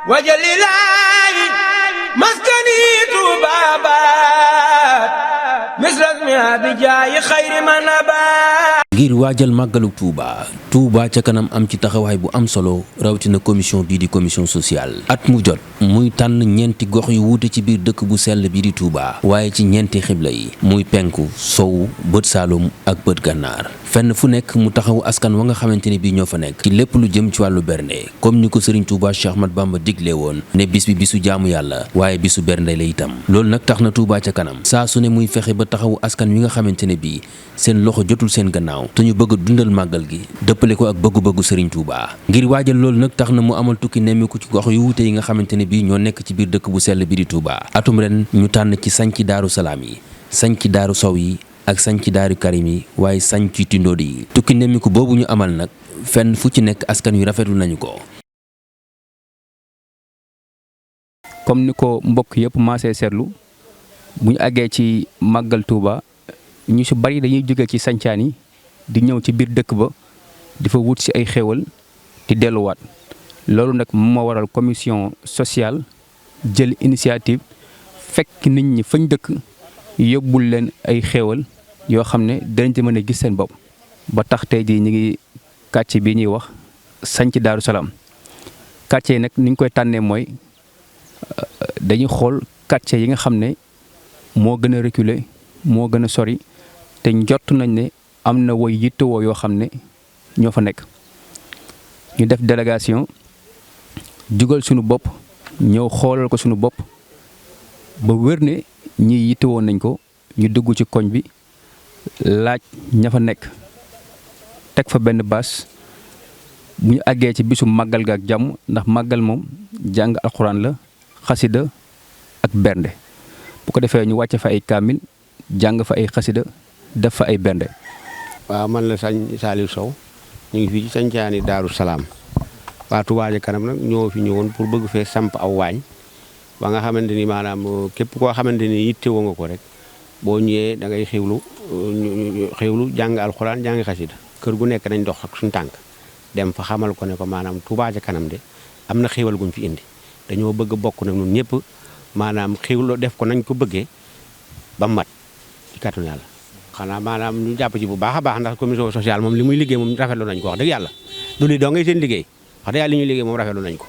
wajalilaayi maskani tuubaabaat misras mi abijaayi xayri manabaat. ngir waajal màggalu Touba ca kanam am ci taxawaay bu am solo rawatina commission bii di commission sociale at mu jot muy tànn ñeenti gox yu wuute ci biir dëkk bu sell bii di Touba waaye ci ñeenti xibla yi muy penku sowu bët saalum ak bët gànnaar fenn fu nekk mu taxawu askan wa nga xamante ne bii ñoo fa nekk ci lépp lu jëm ci wàllu bernde comme ni ko Serigne Touba Cheikh Ahmad Bamba digle woon ne bis bi bisu jaamu yàlla waaye bisu bernde la itam loolu nag tax na Touba ca kanam saa su ne muy fexe ba taxawu askan wi nga xamante ne bii seen loxo jotul seen gannaaw te ñu bëgg a dundal màggal gi dëppale ko ak bëggu-bëggu Serigne Touba ngir waajal loolu nag tax na mu amal tukki nemmeeku ci gox yu wuute yi nga xamante ne bii ñoo nekk ci biir dëkk bu sell bi di Touba atum ren ñu tànn ci sañci daaru salaam yi sañci daaru sow yi ak sañci daaru karim yi waaye sañci tindoodi yi tukki nemmeeku boobu ñu amal nag fenn fu ci nekk askan wi rafetlu nañu ko. comme ni ko mbokk yëpp maasee seetlu bu ñu àggee ci màggal Touba ñu si bari dañuy jóge ci sañcaan yi di ñëw ci biir dëkk ba di fa wut si ay xéewal di delluwaat loolu nag moo waral commission sociale jël initiative fekk nit ñi fañ dëkk yóbbul leen ay xéewal yoo xam ne danañ ci mën a gis seen bopp ba tax tey jii ñu ngi quartier bi ñuy wax sañc Daaru Salaam quartier yi nag ni ñu koy tànnee mooy dañuy xool quartier yi nga xam ne moo gën a reculé moo gën a sori te njott nañ ne am na woy yittewoo yoo xam ne ñoo fa nekk ñu def délégation jugal suñu bopp ñëw xoolal ko suñu bopp ba wér ne ñii yittewoo nañ ko ñu dugg ci koñ bi laaj ña fa nekk teg fa benn baas bu ñu àggee ci bisu màggal ga ak jàmm ndax màggal moom jàng alxuraan la xasida ak bernde bu ko defee ñu wàcce fa ay kaamil jàng fa ay xasida def fa ay bernde. waaw man la sëñ Saliou Sow ñu ngi fii ci sañcaani Daaru Salaam waa Touba ca kanam nag ñoo fi ñëwoon pour bëgg fee samp aw waañ ba nga xamante ni maanaam képp koo xamante ni yittewoo nga ko rek boo ñëwee da ngay xewlu jàng alxuraan jàng xasida kër gu nekk nañ dox ak suñu tànk dem fa xamal ko ne ko maanaam Touba ca kanam de am na xéwal guñ fi indi dañoo bëgg bokk nag ñun ñëpp maanaam xewlu def ko nañ ko bëggee ba mat ci kàttanu yàlla. xanaa maanaam ñu jàpp ci bu baax a baax ndax commission sociale moom li muy liggéey moom rafetlu nañ ko wax dëgg yàlla du li doo ngay seen liggéey wax dëgg yàlla li ñuy liggéey moom rafetlu nañ ko.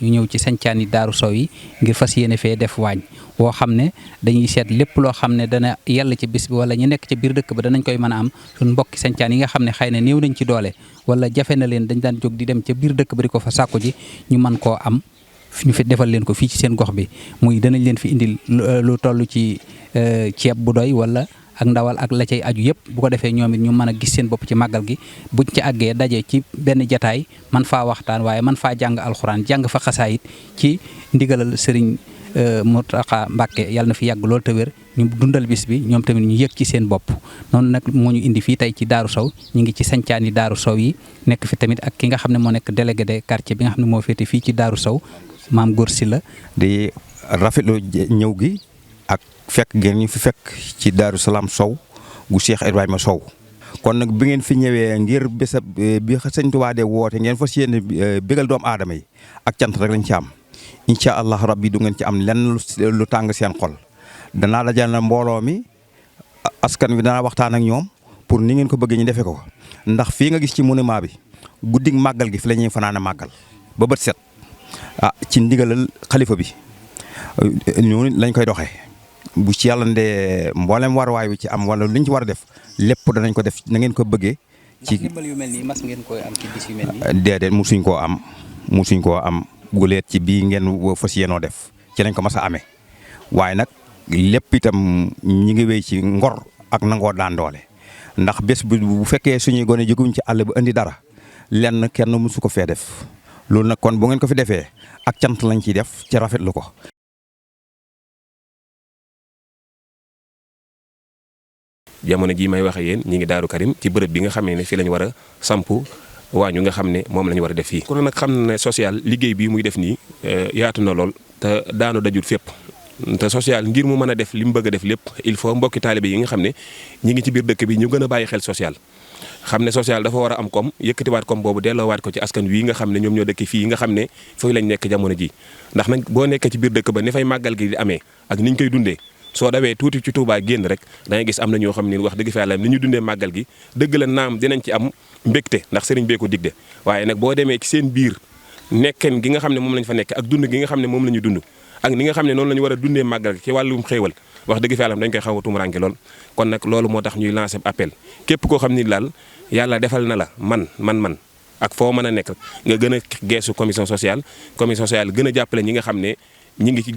ñu ñëw ci sañcaani daaru sow yi ngir fas yéene fee def waañ woo xam ne dañuy seet lépp loo xam ne dana yàlla ci bis bi wala ñu nekk ci biir dëkk ba danañ koy mën a am suñ mbokki sañcaan yi nga xam ne xëy na néew nañ ci doole wala jafe na leen dañ daan jóg di dem ca biir dëkk ba di ko fa sàkku ji ñu mën koo am ñu fi defal leen ko fii ci seen gox bi muy danañ leen fi indil lu toll ci ceeb bu doy wala ak ndawal ak la cay aju yëpp bu ko defee ñoom it ñu mën a gis seen bopp ci màggal gi buñ ci àggee daje ci benn jataay man faa waxtaan waaye man faa jàng alxuraan jàng fa xasaayit ci ndigalal sëriñ Mountakha Mbacké yàlla na fi yàgg lool te wér ñu dundal bis bi ñoom tamit ñu yëg ci seen bopp noonu nag moo ñu indi fii tey ci Daaru Sow ñu ngi ci sañcaani Daaru Sow yi nekk fi tamit ak ki nga xam ne moo nekk délégué de quartier bi nga xam ne moo féete fii ci Daaru Sow maam Góor Sylla di rafetlu ñëw gi ak fekk ngeen ñu fi fekk ci Daaru Salaam Sow gu Cheikh Ibrahima Sow kon nag bi ngeen fi ñëwee ngir bésab bi Sëñ Tuubaa de woote ngeen fas yéene bégal doomu aadama yi ak cant rek lañ ci am incha allah rabbi du ngeen ci am lenn lu tàng seen xol danaa dajal na mbooloo mi askan wi danaa waxtaan ak ñoom pour ni ngeen ko bëggee ñu defee ko ndax fii nga gis ci monument bi guddig màggal gi fi la ñuy fanaane màggal ba bët set ci ndigalal xalifa bi ñooñu lañ koy doxee bu ci yàlla ndee mboolem waruwaay wi ci am wala luñ ci war a def lépp danañ ko def na ngeen ko bëggee. ci ndimbal yu mel nii mas ngeen koy am ci bis yu mel nii. déedéet musuñ koo am guleet ci bii ngeen fas yéenoo def ci lañ ko mas a amee waaye nag lépp itam ñi ngi wéy ci ngor ak nangoo daan doole ndax bés bu fekkee suñuy gone jóguñ ci àll bi indi dara lenn kenn musu ko fee def loolu nag kon bu ngeen ko fi defee ak cant lañ ciy def ci rafetlu ko. jamono jii may waxe yéen ñi ngi Daaru Karim ci bërëb bi nga xam ne fii lañ war a samp waañu nga xam ne moom la ñu war a def fii. kon nag xam na ne social liggéey bii muy def nii yaatu na lool te daanu dajul fépp te social ngir mu mën a def li mu bëgg a def lépp il faut mbokki taalibe yi nga xam ne ñi ngi ci biir dëkk bi ñu gën a bàyyi xel social xam ne social dafa war a am koom yëkkatiwaat koom boobu delloowaat ko ci askan wi nga xam ne ñoom ñoo dëkk fii nga xam ne foofu lañ nekk jamono ji ndax nag boo nekkee ci biir dëkk ba ni fay màggal gi di amee ak niñ koy dundee soo dawee tuuti ci Touba génn rek da ngay gis am na ñoo xam ne wax dëgg fa yàlla ni ñu dundee màggal gi dëgg la naam dinañ ci am mbégte ndax sëriñ bee ko digde waaye nag boo demee ci seen biir nekkeen gi nga xam ne moom lañ fa nekk ak dund gi nga xam ne moom la ñu dund ak ni nga xam ne noonu la ñu war a dundee màggal gi ci wàllum xéewal wax dëgg fa yàlla dañ koy xaw a tumuranke lool kon nag loolu moo tax ñuy lancer appel képp koo xam ni daal yàlla defal na la man ak foo mën a nekk nga gën a geesu commission sociale gën a jàppale ñi nga xam ne ñi ngi ci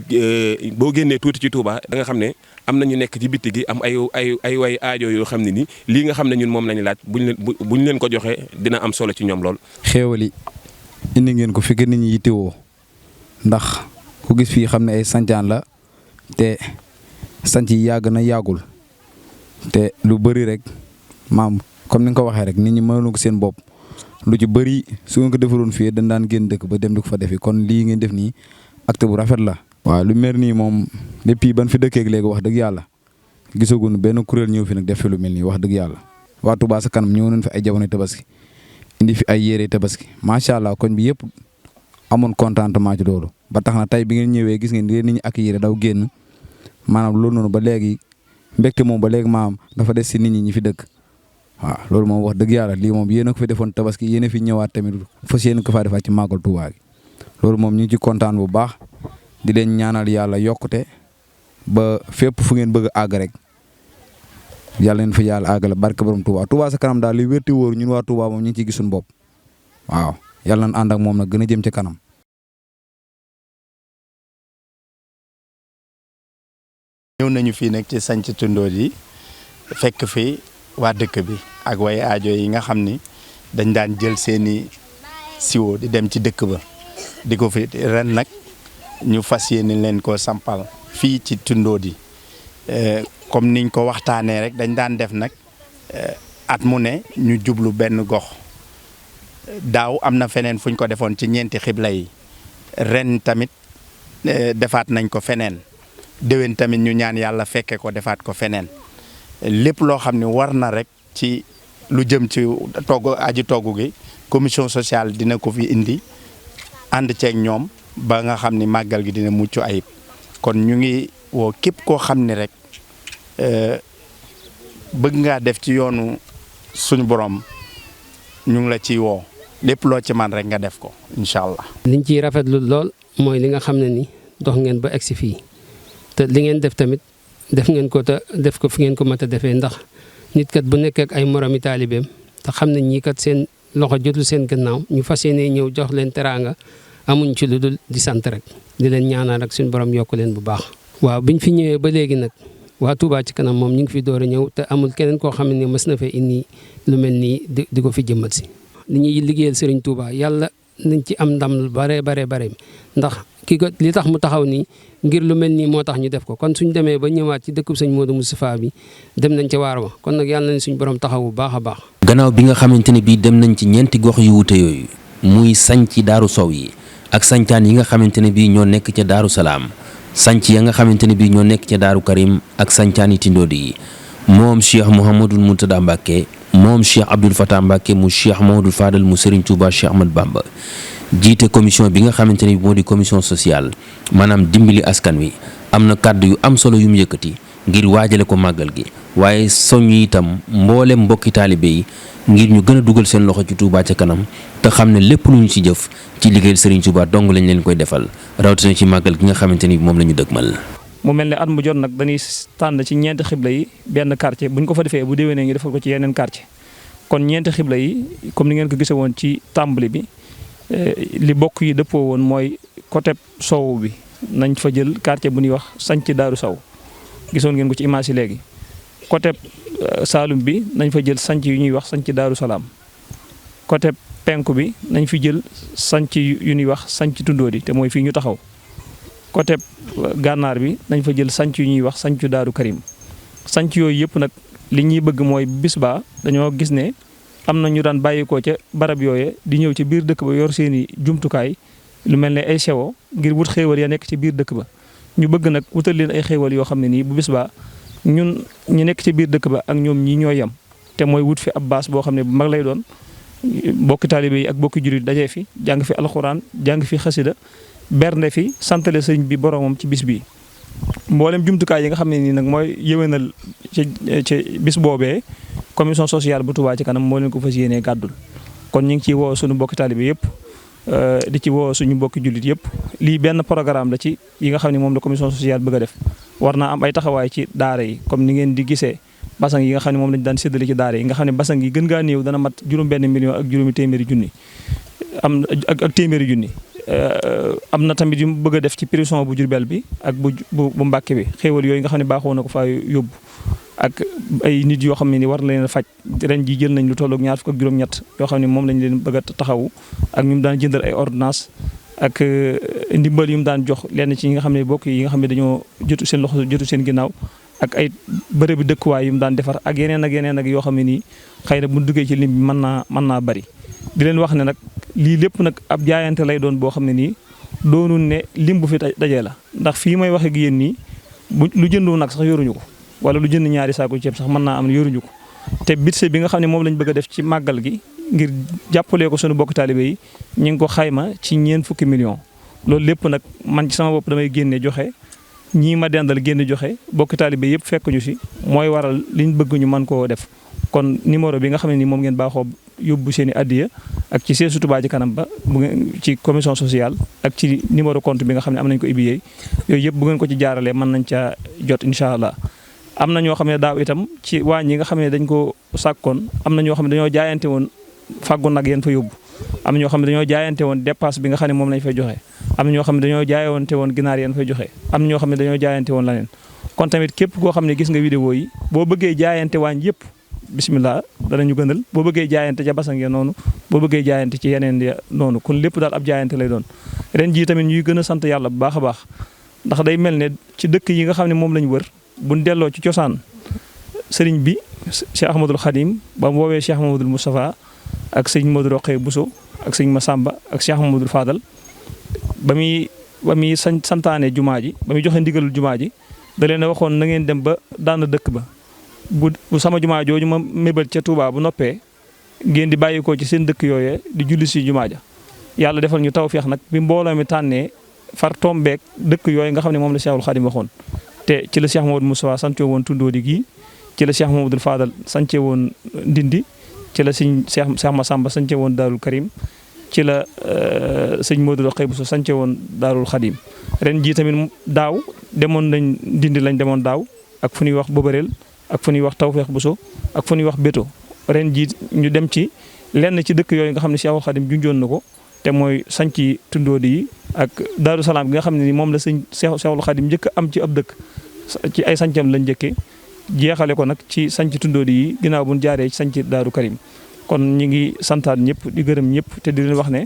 boo génnee tuuti ci Touba da nga xam ne am na ñu nekk ci bitti gi am ay way aajo yoo xam ne ni lii nga xam ne ñun moom lañu laaj buñ leen ko joxee dina am solo ci ñoom lool. xéewal yi indi ngeen ko fi nit ñi yittewoo ndax ku gis fii xam ne ay sancaan la te sanc yi yàgg na yàggul te lu bëri rek maam comme ni nga ko waxee rek nit ñi mënoon ko seen bopp lu ci bëri su ngeen ko defaroon fii dañ daan génn dëkk ba dem di ko fa defi kon lii ngeen def nii acte bu rafet la. waaw lu mel nii moom depuis ban fi dëkkeeg léegi wax dëgg yàlla gisaguñu benn kuréel ñëw fi nag def fi lu mel nii wax dëgg yàlla waa Touba Ca Kanam ñëw nañ fi ay jamono tabaski indi fi ay yére tabaski macha allah koñ bi yëpp amoon contentement ci loolu ba tax na tey bi ngeen ñëwee gis ngeen nit ñi ak yére daw génn maanaam loolu noonu ba léegi mbégte moom ba léegi maam dafa des si nit ñi fi dëkk waaw loolu moom wax dëgg yàlla lii moom yéen a ko fi defoon tabaski yéen a fi ñëwaat tamit fas yéen ko faa defaat ci màggal Touba gi loolu moom ñu ngi ci kontaan bu baax di leen ñaanal yàlla yokkute ba fépp fu ngeen bëgg a àgg rek yàlla leen fa yàlla àggale barke borom Touba Touba Ca Kanam daal li wérti wóor ñun waa Touba moom ñu ngi ciy gis suñu bopp waaw yàlla nañ ànd ak moom nag gën a jëm ci kanam. ñëw nañu fii nag ci sanc Tindodi fekk fi waa dëkk bi ak way aajo yi nga xam ni dañ daan jël seeni siwo di dem ci dëkk ba di ko fi ren nag ñu fas yéene leen ko sampal fii ci Tindodi comme niñ ko waxtaanee rek dañ daan def nag at mu ne ñu jublu benn gox daaw am na feneen fuñ ko defoon ci ñeenti xibla yi ren tamit defaat nañ ko feneen déwén tamit ñu ñaan yàlla fekke ko defaat ko feneen lépp loo xam ne war na rek ci lu jëm ci togg gi commission sociale dina ko fi indi ànd ceeg ñoom ba nga xam ni màggal gi dina mucc ayib kon ñu ngi woo képp koo xam ne rek bëgg ngaa def ci yoonu suñu borom ñu ngi la ciy woo lépp loo ci man rek nga def ko incha allah. liñ ciy rafetlu lool mooy li nga xam ne ni dox ngeen ba egsi fii te li ngeen def tamit def ngeen ko te def ko fi ngeen ko mën a defee ndax nit kat bu nekk ak ay moromi taalibeem te xam ne ñii kat seen loxo jotul seen gannaaw ñu fas yéene ñëw jox leen teraanga amuñ ci lu dul di sant rek di leen ñaanal rek suñu borom yokk leen bu baax. waaw biñ fi ñëwee ba léegi nag waa Touba Ca Kanam moom ñu ngi fi door a ñëw te amul keneen koo xam ne mës na fee indi lu mel nii di ko fi jëmmal si. li ñuy liggéeyal Serigne Touba yàlla nañ ci am ndam lu bare ndax li tax mu taxaw nii ngir lu mel nii moo tax ñu def ko kon suñ demee ba ñëwaat ci dëkkub sëñ Modou Moustapha bi dem nañ ca waar wa kon nag yàlla nañ suñ borom taxaw bu baax a baax. gannaaw bi nga xamante ne bii dem nañ ci ñeenti gox yu wute yooyu muy sanc Daaru Sow yi ak sancaan yi nga xamante ne bii ñoo nekk ca Daaru Salaam sanc ya nga xamante ne bii ñoo nekk ca Daaru Karim ak sancaan yi Tindodi yi moom Cheikh Mouhamadul Mourtada Mbacke moom Cheikh Abdoul Fatah Mbacke mu Cheikh Mamadou Fadal mu Serigne Touba Cheikh Ahmad Bamba jiite commission bi nga xamante ne moo di commission sociale maanaam dimbali askan wi am na kàddu yu am solo yu mu yëkkati ngir waajale ko màggal gi waaye soññ itam mboolem mbokki taalibe yi ngir ñu gën a dugal seen loxo ci Touba Ca Kanam te xam ne lépp lu ñu ci jëf ci liggéeyal Serigne Touba dong lañ leen koy defal rawatina ci màggal gi nga xamante ni moom la ñu dëgmal. mu mel ne at mu jot nag dañuy tànn ci ñeenti xibla yi benn quartier bu ñu ko fa defee bu déwénee ñu defal ko ci yeneen quartier kon ñeenti xibla yi comme ni ngeen ko gisee woon ci tàmbali bi li bokk yi dëppoo woon mooy côté sow bi nañ fa jël quartier bu ñuy wax sanc Daaru Sow gisoon ngeen ko ci image yi léegi côté Saalum bi nañ fa jël sanc yu ñuy wax sanc Daaru Salaam côté penku bi nañ fi jël sanc yu ñuy wax sanc Tindodi te mooy fii ñu taxaw côté gànnaar bi nañ fa jël sanc yu ñuy wax sanc Daaru Karim sanc yooyu yëpp nag li ñuy bëgg mooy bis ba dañoo gis ne am na ñu daan bàyyikoo ca barab yooye di ñëw ci biir dëkk ba yor seeni jumtukaay lu mel ne ay sewo ngir wut xéewal ya nekk ci biir dëkk ba ñu bëgg nag wutal leen ay xéewal yoo xam ne nii bu bis ba ñun ñu nekk ci biir dëkk ba ak ñoom ñi ñoo yem te mooy wut fi ab baas boo xam ne bu mag lay doon bokki taalibe yi ak bokki jullit dajee fi jàng fi alxuraan jàng fi xasida bernde fi santale sëriñ bi boromam ci bis bi mboolem jumtukaay yi nga xam ne nii nag mooy yëwénal ci bis boobee commission sociale bu Touba ci kanam moo leen ko fas yéenee gàddul kon ñu ngi ciy woo suñu bokki taalibe yëpp di ci woo suñu mbokki jullit yëpp lii benn programme la ci yi nga xam ne moom la commission sociale bëgg a def war naa am ay taxawaay ci daara yi comme ni ngeen di gisee basang yi nga xam ne moom lañu daan séddale ci daara yi nga xam ne basang yi gën ngaa néew dana mat juróom-benn million ak juróomi téeméeri junni ak téeméeri junni am na tamit yu mu bëgg a def ci prison bu Jurbel bi ak bu Mbàkke bi xéewal yooyu nga xam ne baaxoo na ko faa yóbbu ak ay nit yoo xam ne ni war na leen a faj ren ji jël nañ lu tolloog 20 ak juróom-ñett yoo xam ne moom lañ leen bëgg a taxawu ak ñu mu daan jëndal ay ordonnance ak ndimbal yu mu daan jox lenn ci ñi nga xam ne bokk yi nga xam ne dañoo jotu seen loxo jotu seen ginnaaw ak ay bërëbi dëkkuwaay yu mu daan defar ak yeneen ak yoo xam ne nii xëy na bu duggee ci lim bi mën naa bari di leen wax ne nag lii lépp nag ab jaayante lay doon boo xam ne nii doonul ne lim bu fi dajee la ndax fii may waxe ak yéen nii lu jëndu nag sax yoruñu ko wala lu jënd ñaari saako ceeb sax mën naa am ne yoruñu ko te budget bi nga xam ne moom lañ bëgg a def ci màggal gi ngir jàppalee ko sunu bokk taalibe yi ñu ngi ko xayma ci 40 millions loolu lépp nag man ci sama bopp damay génne joxe ñii ma dendal génne joxe bokk taalibe yëpp fekk ñu si mooy waral liñ bëgg ñu mën koo def kon numéro bi nga xam ne ni moom ngeen baaxoo yóbbu seen i addiya ak ci seesu Touba ci kanam ba bu ngeen ci commission sociale ak ci numéro compte bi nga xam ne am nañ ko IBA yooyu yëpp bu ngeen ko ci jaaralee mën nañ caa jot incha allah. am na ñoo xam ne daaw itam ci waañ yi nga xam ne dañ ko sàkkoon am na ñoo xam ne dañoo jaayante woon fàggu nag yéen fa yóbbu am na ñoo xam ne dañoo jaayante woon dépasse bi nga xam ne moom lañ fay joxe am na ñoo xam ne dañoo jaayante woon ginaar yéen fay joxe am na ñoo xam ne dañoo jaayante woon leneen kon tamit képp koo xam ne gis nga vidéo yi boo bëggee jaayante waañ yëpp bismillah danañu gënal boo bëggee jaayante ca basang ya noonu boo bëggee jaayante ci yeneen ya noonu kon lépp daal ab jaayante lay doon ren jii tamit ñuy gën a sant yàlla bu baax a baax ndax day mel ne ci dëkk yi nga xam ne moom lañ wër buñ delloo ci cosaan sëriñ bi Cheikh Ahmadul Khadim ba mu woowee Cheikh Mamadul Moustapha ak sëñ Modou Rokhaya Bousso ak sëñ Massamba ak Cheikh Mamadul Fadal ba muy santaane jumaa ji ba muy joxe ndigalul jumaa ji da leen a waxoon na ngeen dem ba daan dëkk ba bu sama jumaa jooju ma mébal ca Touba bu noppee ngeen di bàyyikoo ci seen dëkk yooyee di julli si jumaa ja yàlla defal ñu tawfeex nag bi mbooloo mi tànnee far tombeek dëkk yooyu nga xam ne moom la Cheikhul Khadim waxoon te ci la Cheikh Mamadou Moustapha sance woon Tundóodi gii ci la Cheikh Mamadou Fadal sance woon Ndindi ci la sëñ Cheikh Massamba sance woon Daarul Karim ci la sëñ Modou Rokhaya Bousso sance woon Daarul Khadim ren jii tamit daaw demoon nañ Ndindi lañ demoon daaw ak fu ñuy wax Bobareel ak fu ñuy wax Tawfeex Bousso ak fu ñuy wax Béto ren jii ñu dem ci lenn ci dëkk yooyu nga xam ne Cheikhul Khadim junjoon na ko te mooy sanci Tundóodi yi ak Daaru Salaam bi nga xam ne ni moom la Cheikhul Khadim njëkk am ci ab dëkk ci ay sancam lañ njëkkee jeexale ko nag ci sanc Tundóodi yi ginnaaw bu ñu jaaree ci sanc Daaru Karim kon ñu ngi santaat ñëpp di gërëm ñëpp te di leen wax ne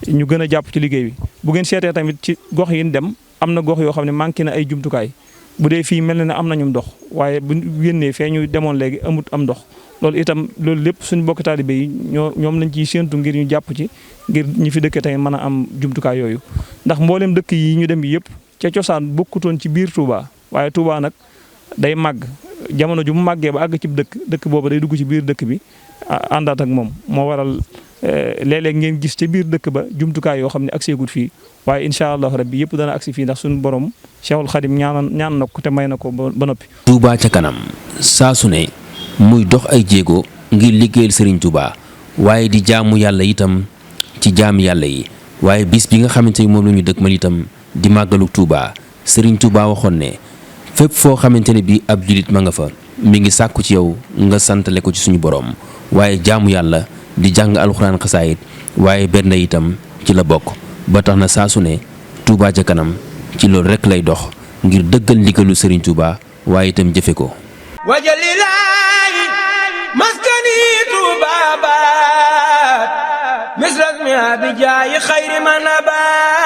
ñu gën a jàpp ci liggéey bi bu ngeen seetee tamit ci gox yi ñu dem am na gox yoo xam ne manqué na ay jumtukaay bu dee fii mel na ne am nañu ndox waaye bu génnee fee ñu demoon léegi amut am ndox loolu itam loolu lépp suñu bokk taalibe yi ñoom lañ ciy séentu ngir ñu jàpp ci ngir ñi fi dëkkee tamit mën a am jumtukaay yooyu ndax mboolem dëkk yi ñu dem yëpp ca cosaan bokkutoon ci biir Touba waaye Touba nag day màgg jamono ju mu màggee ba àgg ci dëkk boobu day dugg ci biir dëkk bi àndaat ak moom moo waral léeg-léeg ngeen gis ca biir dëkk ba jumtukaay yoo xam ne agsi gut fii waaye incha allah rabbi yëpp dana agsi fii ndax suñu borom Cheikhul Khadim ñaan na ko te may na ko ba noppi. Touba ca kanam saa su ne muy dox ay jéego ngir liggéeyal Serigne Touba waaye di jaamu yàlla itam ci jaami yàlla yi waaye bis bi nga xamante ni moom la ñu dëkkmal itam di màggalu Touba Serigne Touba waxoon ne fépp foo xamante ne bii ab julit ma nga fa mi ngi sàkku ci yow nga santale ko ci suñu borom waaye jaamu yàlla di jàng alxuraan xasaayit waaye benn itam ci la bokk ba tax na saa su ne Touba ca kanam ci loolu rek lay dox ngir dëggal ndigalu Serigne Touba waaye itam jëfe ko. wajalilaayi maskani Touba baat misras mi abijaayi xayri man abaat